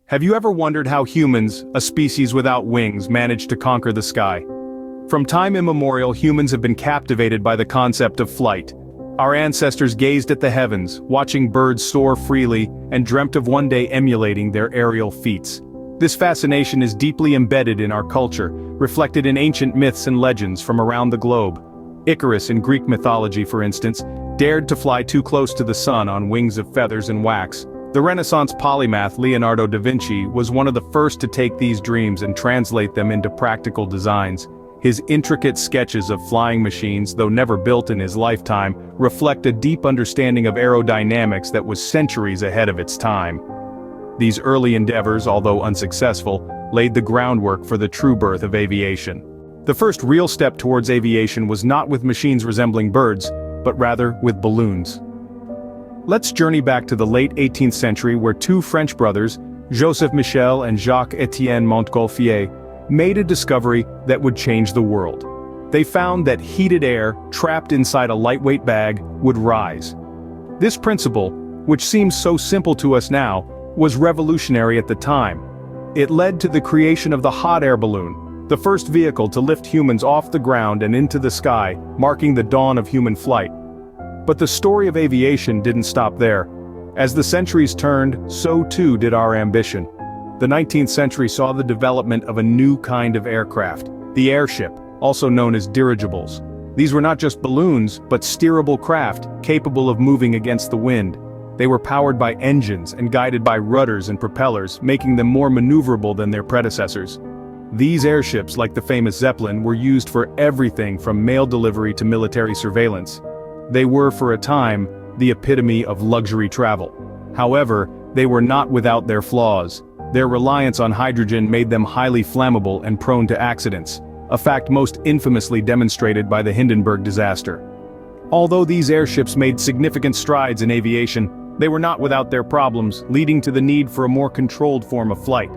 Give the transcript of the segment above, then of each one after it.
Have you ever wondered how humans, a species without wings, managed to conquer the sky? From time immemorial, humans have been captivated by the concept of flight. Our ancestors gazed at the heavens, watching birds soar freely, and dreamt of one day emulating their aerial feats. This fascination is deeply embedded in our culture, reflected in ancient myths and legends from around the globe. Icarus in Greek mythology, for instance, dared to fly too close to the sun on wings of feathers and wax. The Renaissance polymath Leonardo da Vinci was one of the first to take these dreams and translate them into practical designs. His intricate sketches of flying machines, though never built in his lifetime, reflect a deep understanding of aerodynamics that was centuries ahead of its time. These early endeavors, although unsuccessful, laid the groundwork for the true birth of aviation. The first real step towards aviation was not with machines resembling birds, but rather with balloons. Let's journey back to the late 18th century where two French brothers, Joseph Michel and Jacques-Étienne Montgolfier, made a discovery that would change the world. They found that heated air, trapped inside a lightweight bag, would rise. This principle, which seems so simple to us now, was revolutionary at the time. It led to the creation of the hot air balloon, the first vehicle to lift humans off the ground and into the sky, marking the dawn of human flight. But the story of aviation didn't stop there. As the centuries turned, so too did our ambition. The 19th century saw the development of a new kind of aircraft, the airship, also known as dirigibles. These were not just balloons, but steerable craft, capable of moving against the wind. They were powered by engines and guided by rudders and propellers, making them more maneuverable than their predecessors. These airships, like the famous Zeppelin, were used for everything from mail delivery to military surveillance. They were, for a time, the epitome of luxury travel. However, they were not without their flaws. Their reliance on hydrogen made them highly flammable and prone to accidents, a fact most infamously demonstrated by the Hindenburg disaster. Although these airships made significant strides in aviation, they were not without their problems, leading to the need for a more controlled form of flight.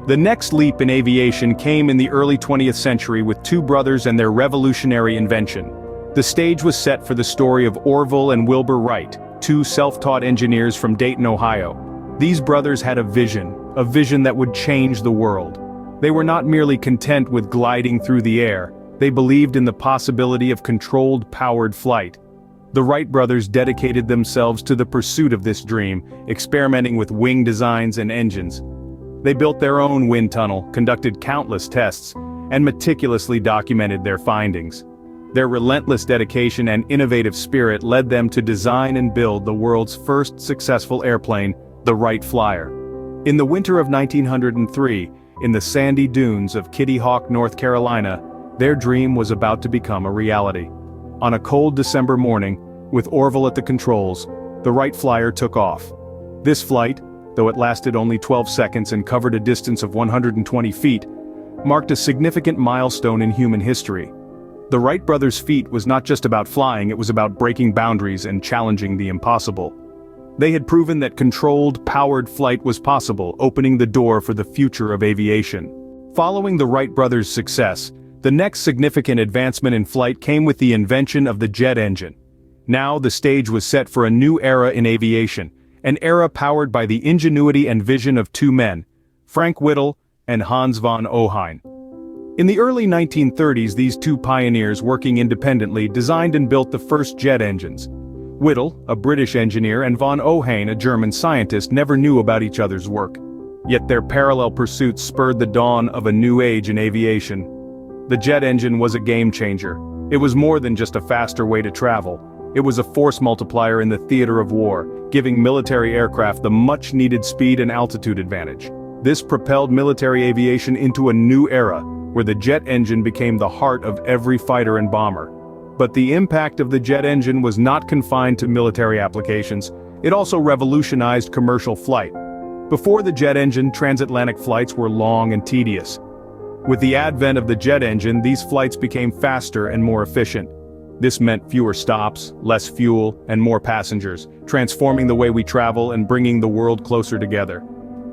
The next leap in aviation came in the early 20th century with two brothers and their revolutionary invention. The stage was set for the story of Orville and Wilbur Wright, two self-taught engineers from Dayton, Ohio. These brothers had a vision that would change the world. They were not merely content with gliding through the air, they believed in the possibility of controlled, powered flight. The Wright brothers dedicated themselves to the pursuit of this dream, experimenting with wing designs and engines. They built their own wind tunnel, conducted countless tests, and meticulously documented their findings. Their relentless dedication and innovative spirit led them to design and build the world's first successful airplane, the Wright Flyer. In the winter of 1903, in the sandy dunes of Kitty Hawk, North Carolina, their dream was about to become a reality. On a cold December morning, with Orville at the controls, the Wright Flyer took off. This flight, though it lasted only 12 seconds and covered a distance of 120 feet, marked a significant milestone in human history. The Wright brothers' feat was not just about flying, it was about breaking boundaries and challenging the impossible. They had proven that controlled, powered flight was possible, opening the door for the future of aviation. Following the Wright brothers' success, the next significant advancement in flight came with the invention of the jet engine. Now the stage was set for a new era in aviation, an era powered by the ingenuity and vision of two men, Frank Whittle and Hans von Ohain. In the early 1930s, these two pioneers, working independently, designed and built the first jet engines. Whittle, a British engineer, and von Ohain, a German scientist, never knew about each other's work. Yet their parallel pursuits spurred the dawn of a new age in aviation. The jet engine was a game changer. It was more than just a faster way to travel. It was a force multiplier in the theater of war, giving military aircraft the much-needed speed and altitude advantage. This propelled military aviation into a new era, where the jet engine became the heart of every fighter and bomber. But the impact of the jet engine was not confined to military applications, it also revolutionized commercial flight. Before the jet engine, transatlantic flights were long and tedious. With the advent of the jet engine, these flights became faster and more efficient. This meant fewer stops, less fuel, and more passengers, transforming the way we travel and bringing the world closer together.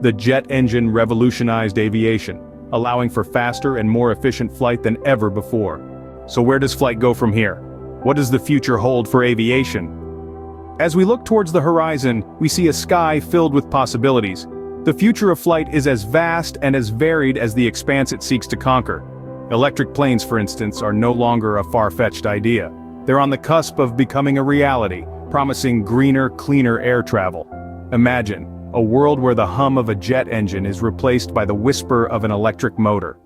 The jet engine revolutionized aviation, allowing for faster and more efficient flight than ever before. So where does flight go from here? What does the future hold for aviation? As we look towards the horizon, we see a sky filled with possibilities. The future of flight is as vast and as varied as the expanse it seeks to conquer. Electric planes, for instance, are no longer a far-fetched idea. They're on the cusp of becoming a reality, promising greener, cleaner air travel. Imagine a world where the hum of a jet engine is replaced by the whisper of an electric motor.